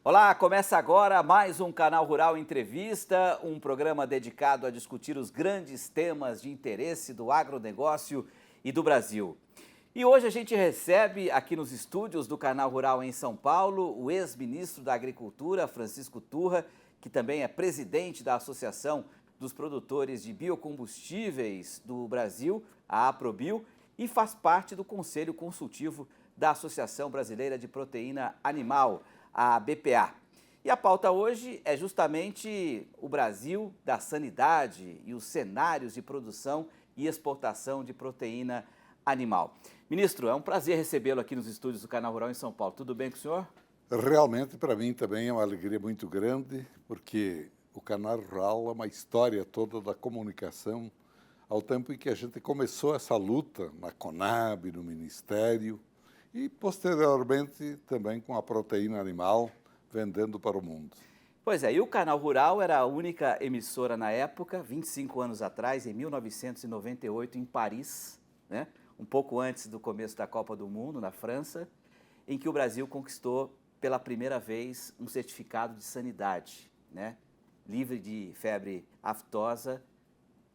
Olá, começa agora mais um Canal Rural Entrevista, um programa dedicado a discutir os grandes temas de interesse do agronegócio e do Brasil. E hoje a gente recebe aqui nos estúdios do Canal Rural em São Paulo o ex-ministro da Agricultura, Francisco Turra, que também é presidente da Associação dos Produtores de Biocombustíveis do Brasil, a APROBIO, e faz parte do Conselho Consultivo da Associação Brasileira de Proteína Animal, a BPA. E a pauta hoje é justamente o Brasil da sanidade e os cenários de produção e exportação de proteína animal. Ministro, é um prazer recebê-lo aqui nos estúdios do Canal Rural em São Paulo. Tudo bem com o senhor? Realmente, para mim também é uma alegria muito grande, porque o Canal Rural é uma história toda da comunicação, ao tempo em que a gente começou essa luta na Conab, no Ministério, e posteriormente também com a proteína animal, vendendo para o mundo. Pois é, e o Canal Rural era a única emissora na época, 25 anos atrás, em 1998, em Paris, né? Um pouco antes do começo da Copa do Mundo, na França, em que o Brasil conquistou pela primeira vez um certificado de sanidade, né? Livre de febre aftosa,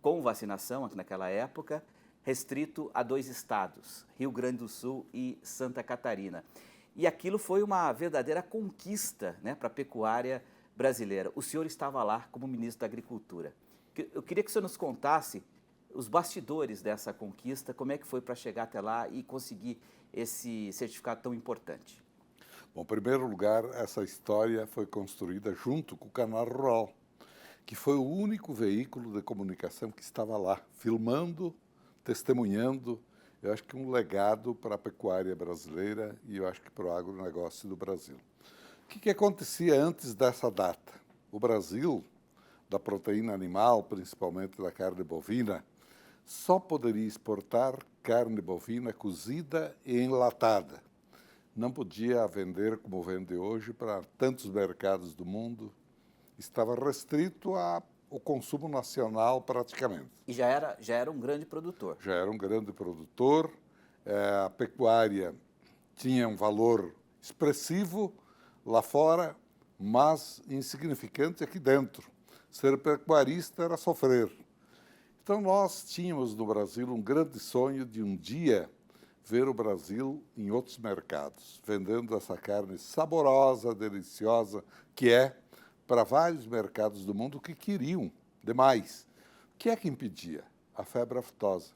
com vacinação naquela época, restrito a 2 estados, Rio Grande do Sul e Santa Catarina. E aquilo foi uma verdadeira conquista, né, para a pecuária brasileira. O senhor estava lá como ministro da Agricultura. Eu queria que o senhor nos contasse os bastidores dessa conquista, como é que foi para chegar até lá e conseguir esse certificado tão importante. Bom, em primeiro lugar, essa história foi construída junto com o Canal Rural, que foi o único veículo de comunicação que estava lá, filmando, testemunhando, eu acho que um legado para a pecuária brasileira e eu acho que para o agronegócio do Brasil. O que acontecia antes dessa data? O Brasil, da proteína animal, principalmente da carne bovina, só poderia exportar carne bovina cozida e enlatada. Não podia vender como vende hoje para tantos mercados do mundo. Estava restrito ao consumo nacional praticamente. E já era um grande produtor. Já era um grande produtor, a pecuária tinha um valor expressivo lá fora, mas insignificante aqui dentro. Ser pecuarista era sofrer. Então nós tínhamos no Brasil um grande sonho de um dia ver o Brasil em outros mercados, vendendo essa carne saborosa, deliciosa, que é para vários mercados do mundo que queriam demais. O que é que impedia? A febre aftosa,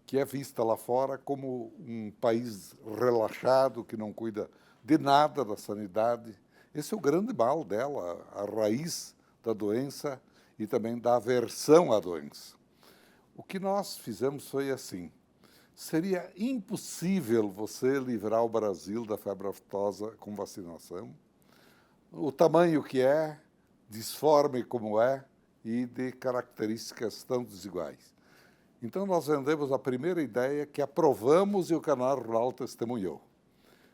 que é vista lá fora como um país relaxado, que não cuida de nada da sanidade. Esse é o grande mal dela, a raiz da doença e também da aversão à doença. O que nós fizemos foi assim: seria impossível você livrar o Brasil da febre aftosa com vacinação. O tamanho que é, disforme como é e de características tão desiguais. Então nós vendemos a primeira ideia que aprovamos e o Canal Rural testemunhou.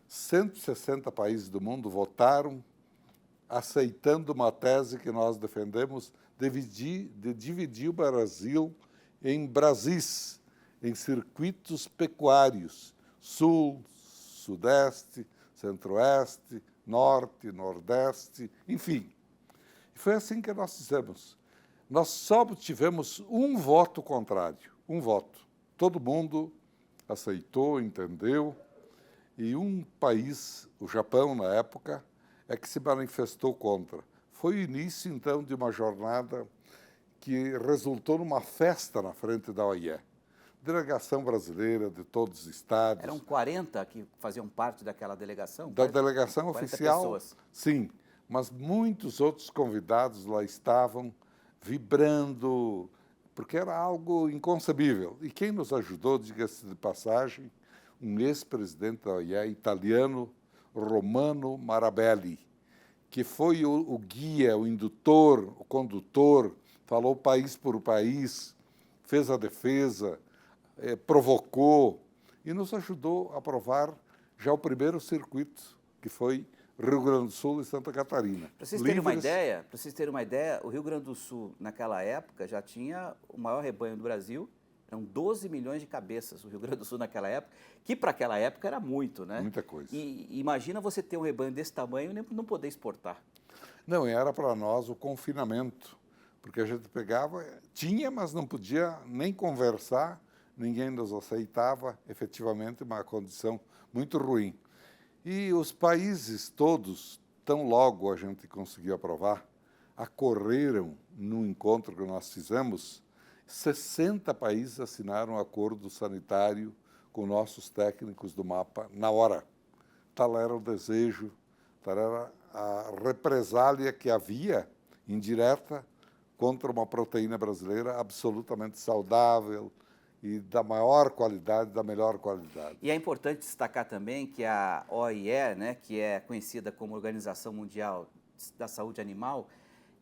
160 países do mundo votaram aceitando uma tese que nós defendemos de dividir o Brasil em Brasis, em circuitos pecuários, sul, sudeste, centro-oeste, norte, nordeste, enfim. E foi assim que nós fizemos. Nós só tivemos um voto contrário, um voto. Todo mundo aceitou, entendeu, e um país, o Japão na época, é que se manifestou contra. Foi o início, então, de uma jornada que resultou numa festa na frente da OIE. Delegação brasileira de todos os estados. Eram 40 que faziam parte daquela delegação? Da delegação oficial, pessoas. Sim, mas muitos outros convidados lá estavam vibrando, porque era algo inconcebível. E quem nos ajudou, diga-se de passagem, um ex-presidente da OIE italiano, Romano Marabelli, que foi o guia, o indutor, o condutor, falou país por país, fez a defesa, provocou e nos ajudou a aprovar já o primeiro circuito, que foi Rio Grande do Sul e Santa Catarina. Para vocês terem uma ideia, o Rio Grande do Sul, naquela época, já tinha o maior rebanho do Brasil Eram 12 milhões de cabeças o Rio Grande do Sul naquela época, que para aquela época era muito, né? Muita coisa. E imagina você ter um rebanho desse tamanho e não poder exportar. Não, era para nós o confinamento, porque a gente pegava, tinha, mas não podia nem conversar, ninguém nos aceitava, efetivamente uma condição muito ruim. E os países todos, tão logo a gente conseguiu aprovar, acorreram no encontro que nós fizemos, 60 países assinaram um acordo sanitário com nossos técnicos do MAPA na hora. Tal era o desejo, tal era a represália que havia, indireta, contra uma proteína brasileira absolutamente saudável e da maior qualidade, da melhor qualidade. E é importante destacar também que a OIE, né, que é conhecida como Organização Mundial da Saúde Animal,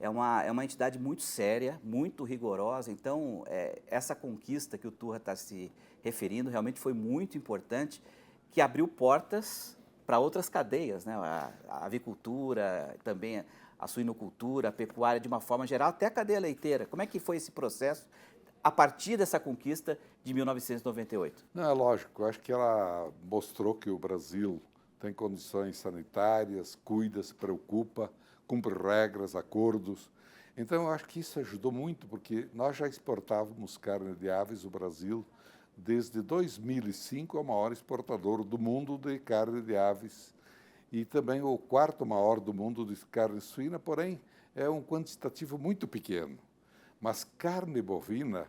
é uma entidade muito séria, muito rigorosa. Então, essa conquista que o Turra está se referindo realmente foi muito importante, que abriu portas para outras cadeias, né? A avicultura, também a suinocultura, a pecuária de uma forma geral, até a cadeia leiteira. Como é que foi esse processo a partir dessa conquista de 1998? Não, é lógico, eu acho que ela mostrou que o Brasil tem condições sanitárias, cuida, se preocupa, cumpre regras, acordos. Então, eu acho que isso ajudou muito, porque nós já exportávamos carne de aves, o Brasil, desde 2005 é o maior exportador do mundo de carne de aves e também o quarto maior do mundo de carne suína, porém é um quantitativo muito pequeno. Mas carne bovina,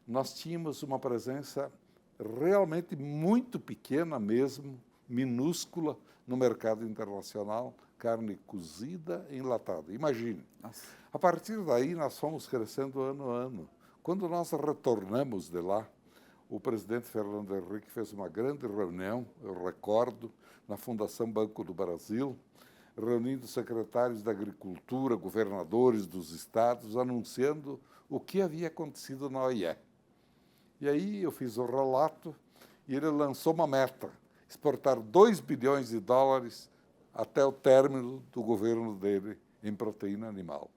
nós tínhamos uma presença realmente muito pequena mesmo, minúscula, no mercado internacional, carne cozida e enlatada. Imagine. Nossa. A partir daí, nós fomos crescendo ano a ano. Quando nós retornamos de lá, o presidente Fernando Henrique fez uma grande reunião, eu recordo, na Fundação Banco do Brasil, reunindo secretários da Agricultura, governadores dos estados, anunciando o que havia acontecido na OIE. E aí eu fiz o relato e ele lançou uma meta, exportar 2 bilhões de dólares até o término do governo dele em proteína animal.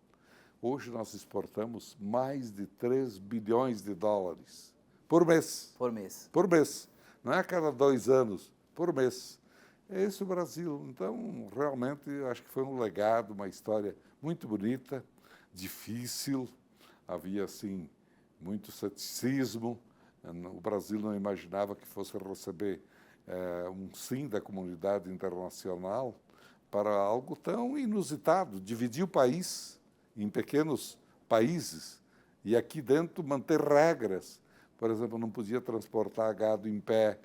Hoje nós exportamos mais de 3 bilhões de dólares por mês. Por mês. Por mês. Não é a cada 2 anos, por mês. É esse o Brasil. Então, realmente, acho que foi um legado, uma história muito bonita, difícil. Havia, assim, muito ceticismo. O Brasil não imaginava que fosse receber um sim da comunidade internacional para algo tão inusitado, dividir o país em pequenos países e aqui dentro manter regras. Por exemplo, não podia transportar gado em pé,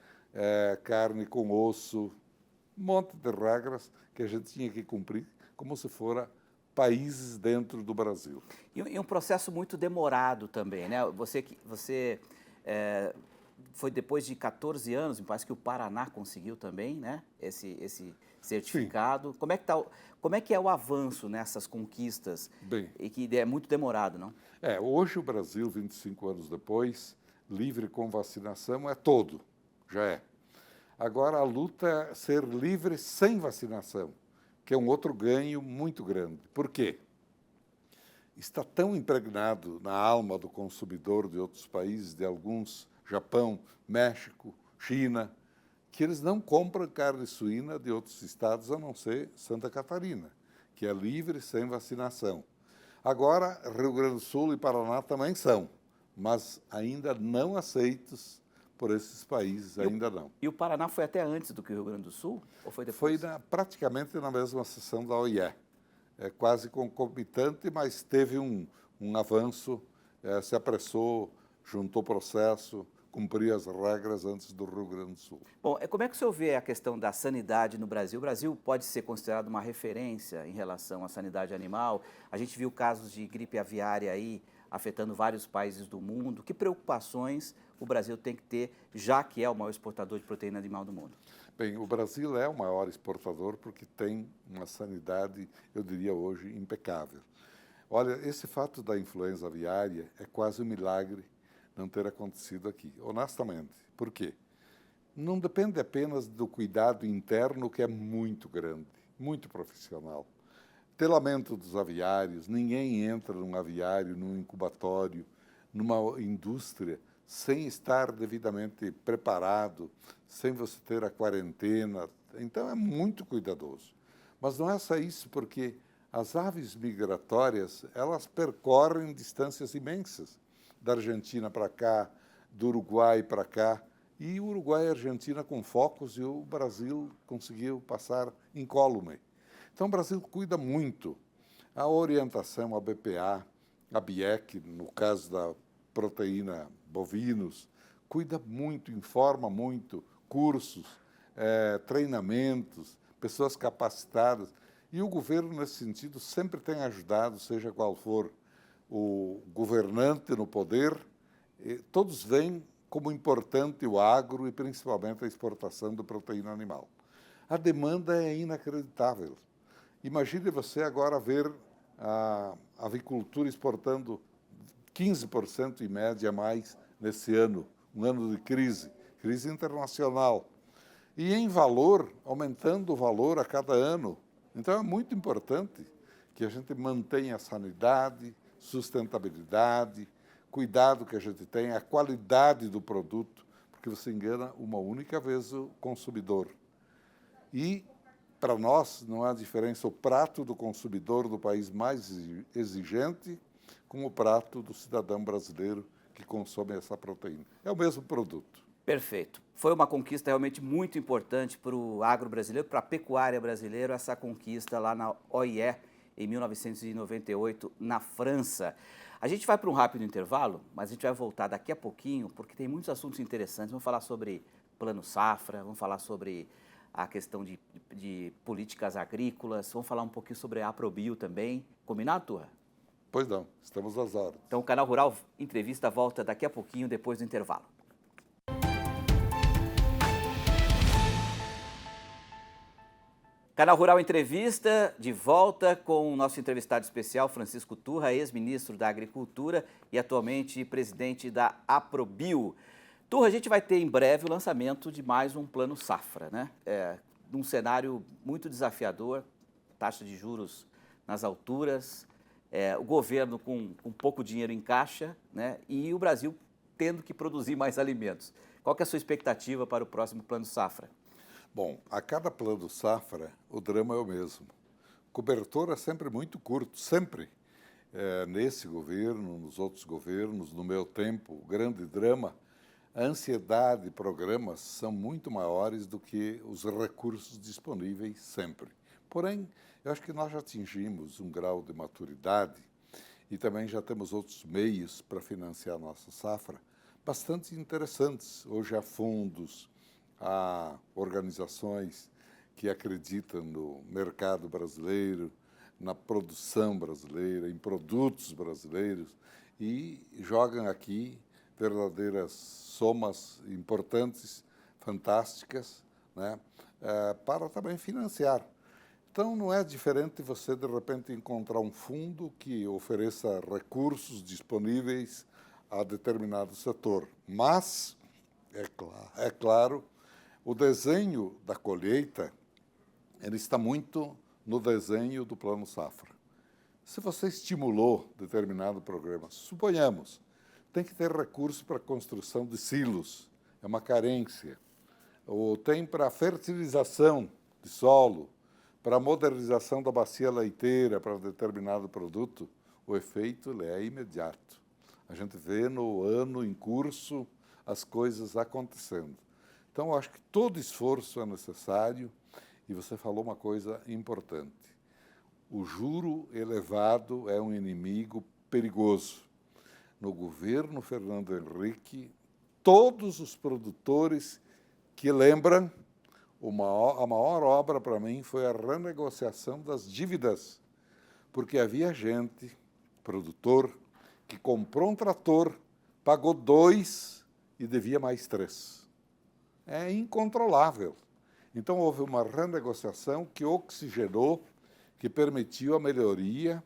carne com osso, um monte de regras que a gente tinha que cumprir como se fora países dentro do Brasil. E um processo muito demorado também, né? Você foi depois de 14 anos, me parece que o Paraná conseguiu também, né? Esse certificado. Sim. Como é que é o avanço nessas conquistas? Bem, E que é muito demorado, não? hoje o Brasil, 25 anos depois, livre com vacinação é todo, já é. Agora a luta é ser livre sem vacinação, que é um outro ganho muito grande. Por quê? Está tão impregnado na alma do consumidor de outros países, de alguns, Japão, México, China, que eles não compram carne suína de outros estados, a não ser Santa Catarina, que é livre sem vacinação. Agora, Rio Grande do Sul e Paraná também são, mas ainda não aceitos por esses países, ainda não. E o Paraná foi até antes do que o Rio Grande do Sul? Ou foi Foi depois? praticamente na mesma sessão da OIE. É quase concomitante, mas teve um avanço, se apressou, juntou processo, cumpriu as regras antes do Rio Grande do Sul. Bom, como é que o senhor vê a questão da sanidade no Brasil? O Brasil pode ser considerado uma referência em relação à sanidade animal. A gente viu casos de gripe aviária aí afetando vários países do mundo. Que preocupações o Brasil tem que ter, já que é o maior exportador de proteína animal do mundo? Bem, o Brasil é o maior exportador porque tem uma sanidade, eu diria hoje, impecável. Olha, esse fato da influenza aviária é quase um milagre não ter acontecido aqui, honestamente. Por quê? Não depende apenas do cuidado interno, que é muito grande, muito profissional. Telamento dos aviários, ninguém entra num aviário, num incubatório, numa indústria, sem estar devidamente preparado, sem você ter a quarentena. Então, é muito cuidadoso. Mas não é só isso, porque as aves migratórias, elas percorrem distâncias imensas, da Argentina para cá, do Uruguai para cá, e o Uruguai e a Argentina com focos, e o Brasil conseguiu passar incólume. Então, o Brasil cuida muito. A orientação, a BPA, a BIEC, no caso da proteína bovinos, cuida muito, informa muito, cursos, treinamentos, pessoas capacitadas. E o governo, nesse sentido, sempre tem ajudado, seja qual for o governante no poder, todos veem como importante o agro e principalmente a exportação de proteína animal. A demanda é inacreditável. Imagine você agora ver a avicultura exportando 15% em média a mais nesse ano, um ano de crise internacional. E em valor, aumentando o valor a cada ano. Então é muito importante que a gente mantenha a sanidade, sustentabilidade, cuidado que a gente tenha, a qualidade do produto, porque você engana uma única vez o consumidor. E, para nós, não há diferença o prato do consumidor do país mais exigente com o prato do cidadão brasileiro que consome essa proteína. É o mesmo produto. Perfeito. Foi uma conquista realmente muito importante para o agro brasileiro, para a pecuária brasileira, essa conquista lá na OIE, em 1998, na França. A gente vai para um rápido intervalo, mas a gente vai voltar daqui a pouquinho, porque tem muitos assuntos interessantes. Vamos falar sobre Plano Safra, vamos falar sobre a questão de políticas agrícolas, vamos falar um pouquinho sobre a Aprobio também. Combinado, Turra? Pois não, estamos às horas. Então, o Canal Rural Entrevista volta daqui a pouquinho, depois do intervalo. Canal Rural Entrevista, de volta com o nosso entrevistado especial, Francisco Turra, ex-ministro da Agricultura e atualmente presidente da Aprobio. Turra, a gente vai ter em breve o lançamento de mais um Plano Safra, né? Num cenário muito desafiador, taxa de juros nas alturas, o governo com pouco dinheiro em caixa, né? E o Brasil tendo que produzir mais alimentos. Qual que é a sua expectativa para o próximo Plano Safra? Bom, a cada plano safra, o drama é o mesmo. Cobertor é sempre muito curto, sempre. Nesse governo, nos outros governos, no meu tempo, o grande drama, a ansiedade de programas são muito maiores do que os recursos disponíveis sempre. Porém, eu acho que nós já atingimos um grau de maturidade e também já temos outros meios para financiar a nossa safra bastante interessantes. Hoje há fundos, há organizações que acreditam no mercado brasileiro, na produção brasileira, em produtos brasileiros e jogam aqui verdadeiras somas importantes, fantásticas, né, para também financiar. Então, não é diferente você, de repente, encontrar um fundo que ofereça recursos disponíveis a determinado setor. Mas, é claro, o desenho da colheita, ele está muito no desenho do Plano Safra. Se você estimulou determinado programa, suponhamos, tem que ter recurso para a construção de silos, é uma carência. Ou tem para fertilização de solo, para a modernização da bacia leiteira para determinado produto, o efeito ele é imediato. A gente vê no ano em curso as coisas acontecendo. Então, eu acho que todo esforço é necessário e você falou uma coisa importante. O juro elevado é um inimigo perigoso. No governo Fernando Henrique, todos os produtores que lembram, a maior obra para mim foi a renegociação das dívidas, porque havia gente, produtor, que comprou um trator, pagou 2 e devia mais 3. É incontrolável. Então, houve uma renegociação que oxigenou, que permitiu a melhoria,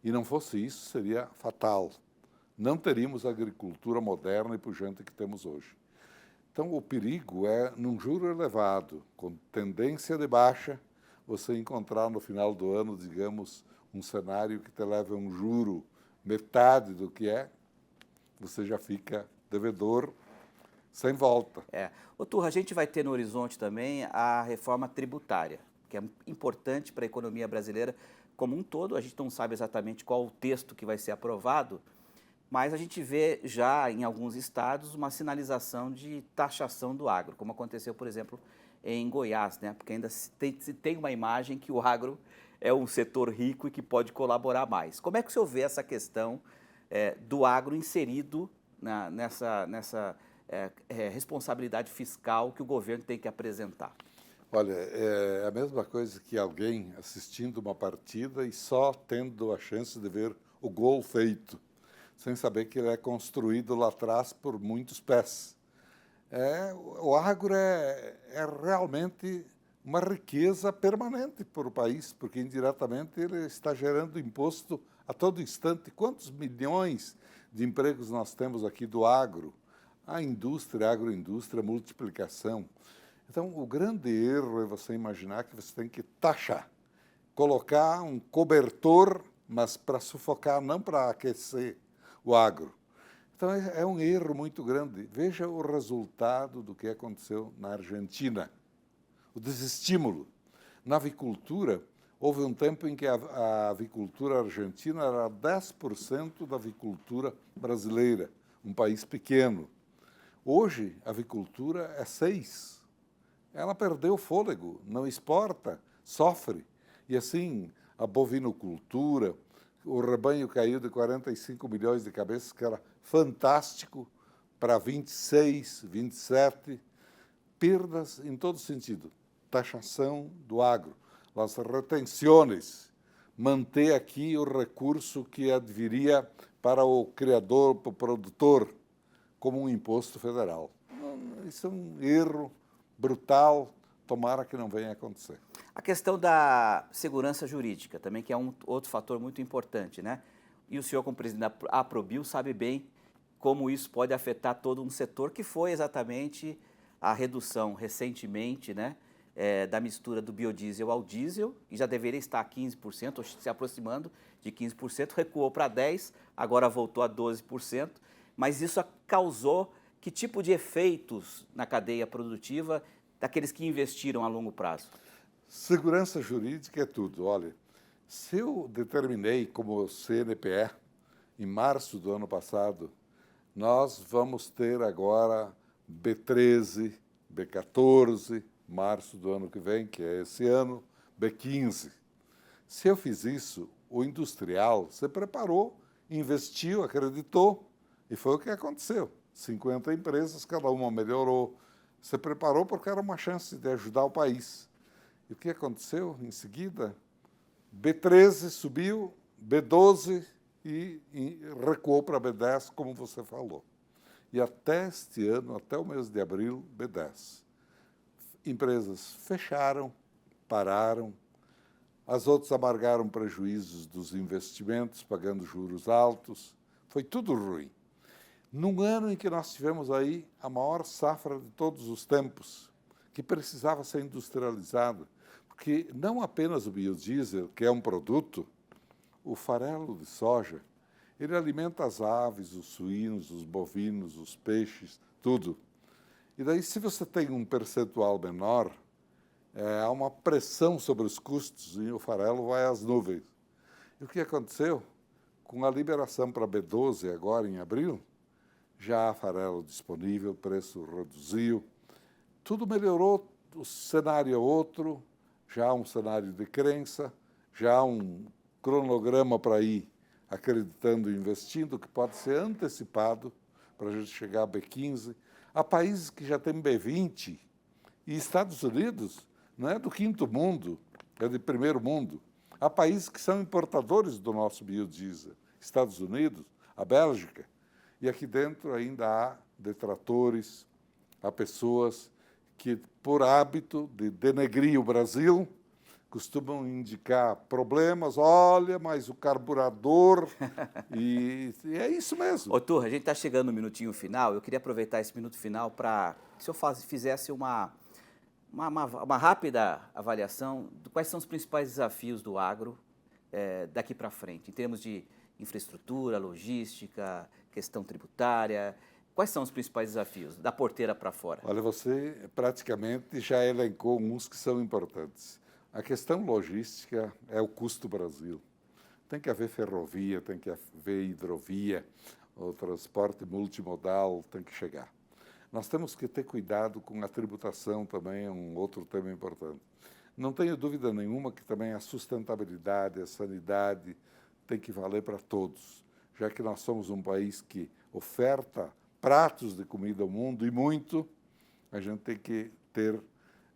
e não fosse isso, seria fatal. Não teríamos a agricultura moderna e pujante que temos hoje. Então, o perigo é, num juro elevado, com tendência de baixa, você encontrar no final do ano, digamos, um cenário que te leva a um juro metade do que é, você já fica devedor sem volta. Ô Turra, a gente vai ter no horizonte também a reforma tributária, que é importante para a economia brasileira como um todo. A gente não sabe exatamente qual o texto que vai ser aprovado, mas a gente vê já em alguns estados uma sinalização de taxação do agro, como aconteceu, por exemplo, em Goiás, né? Porque ainda se tem uma imagem que o agro é um setor rico e que pode colaborar mais. Como é que o senhor vê essa questão do agro inserido nessa responsabilidade fiscal que o governo tem que apresentar? Olha, é a mesma coisa que alguém assistindo uma partida e só tendo a chance de ver o gol feito, sem saber que ele é construído lá atrás por muitos pés. O agro é realmente uma riqueza permanente para o país, porque indiretamente ele está gerando imposto a todo instante. Quantos milhões de empregos nós temos aqui do agro? A indústria, a agroindústria, a multiplicação. Então, o grande erro é você imaginar que você tem que taxar, colocar um cobertor, mas para sufocar, não para aquecer o agro. Então, é um erro muito grande. Veja o resultado do que aconteceu na Argentina. O desestímulo. Na avicultura, houve um tempo em que a avicultura argentina era 10% da avicultura brasileira, um país pequeno. Hoje, a avicultura é 6%. Ela perdeu o fôlego, não exporta, sofre. E assim, a bovinocultura, o rebanho caiu de 45 milhões de cabeças, que era fantástico, para 26, 27. Perdas em todo sentido. Taxação do agro, as retenções, manter aqui o recurso que adviria para o criador, para o produtor, como um imposto federal. Isso é um erro brutal, tomara que não venha a acontecer. A questão da segurança jurídica também, que é um outro fator muito importante, né? E o senhor, como presidente da Aprobio, sabe bem como isso pode afetar todo um setor, que foi exatamente a redução recentemente, né, da mistura do biodiesel ao diesel, e já deveria estar a 15%, ou se aproximando de 15%, recuou para 10%, agora voltou a 12%, mas isso causou que tipo de efeitos na cadeia produtiva daqueles que investiram a longo prazo? Segurança jurídica é tudo. Olha, se eu determinei como CNPE, em março do ano passado, nós vamos ter agora B13, B14, março do ano que vem, que é esse ano, B15. Se eu fiz isso, o industrial se preparou, investiu, acreditou, e foi o que aconteceu. 50 empresas, cada uma melhorou, se preparou porque era uma chance de ajudar o país. E o que aconteceu em seguida? B13 subiu, B12 e recuou para B10, como você falou. E até este ano, até o mês de abril, B10. Empresas fecharam, pararam, as outras amargaram prejuízos dos investimentos, pagando juros altos. Foi tudo ruim. Num ano em que nós tivemos aí a maior safra de todos os tempos, que precisava ser industrializada, porque não apenas o biodiesel, que é um produto, o farelo de soja, ele alimenta as aves, os suínos, os bovinos, os peixes, tudo. E daí, se você tem um percentual menor, há uma pressão sobre os custos e o farelo vai às nuvens. E o que aconteceu? Com a liberação para B12 agora em abril, já há farelo disponível, o preço reduziu, tudo melhorou, o cenário é outro, já há um cenário de crença, já há um cronograma para ir acreditando e investindo, que pode ser antecipado para a gente chegar a B15. Há países que já têm B20 e Estados Unidos não é do quinto mundo, é de primeiro mundo. Há países que são importadores do nosso biodiesel, Estados Unidos, a Bélgica. E aqui dentro ainda há detratores, há pessoas que, por hábito de denegrir o Brasil, costumam indicar problemas, olha, mas o carburador, e é isso mesmo. Ô, Turra, a gente está chegando no minutinho final, eu queria aproveitar esse minuto final para que o senhor fizesse uma rápida avaliação de quais são os principais desafios do agro daqui para frente, em termos de infraestrutura, logística, questão tributária, Quais são os principais desafios, da porteira para fora? Olha, você praticamente já elencou uns que são importantes. A questão logística é o custo Brasil. Tem que haver ferrovia, tem que haver hidrovia, o transporte multimodal tem que chegar. Nós temos que ter cuidado com a tributação também, é um outro tema importante. Não tenho dúvida nenhuma que também a sustentabilidade, a sanidade tem que valer para todos, já que nós somos um país que oferta pratos de comida ao mundo e muito, a gente tem que ter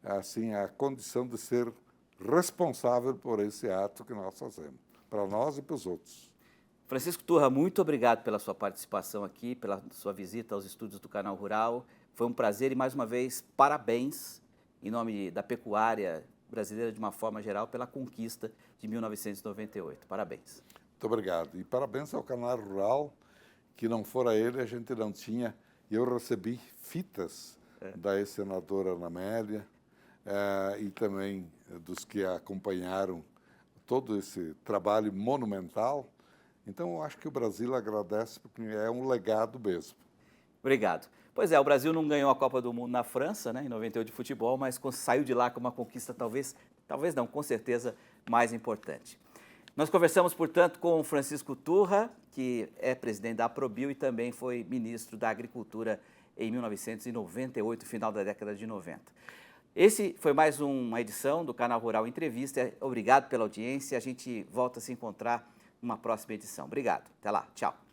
assim a condição de ser responsável por esse ato que nós fazemos, para nós e para os outros. Francisco Turra, muito obrigado pela sua participação aqui, pela sua visita aos estúdios do Canal Rural. Foi um prazer e, mais uma vez, parabéns, em nome da pecuária brasileira de uma forma geral, pela conquista de 1998. Parabéns. Muito obrigado. E parabéns ao Canal Rural, que não fora ele, a gente não tinha. Eu recebi fitas da ex-senadora Ana Amélia e também dos que acompanharam todo esse trabalho monumental. Então, eu acho que o Brasil agradece, porque é um legado mesmo. Obrigado. Pois é, o Brasil não ganhou a Copa do Mundo na França, né, em 98 de futebol, mas saiu de lá com uma conquista talvez não, com certeza, mais importante. Nós conversamos, portanto, com o Francisco Turra, que é presidente da Aprobio e também foi ministro da Agricultura em 1998, final da década de 90. Esse foi mais uma edição do Canal Rural Entrevista. Obrigado pela audiência. A gente volta a se encontrar numa próxima edição. Obrigado. Até lá. Tchau.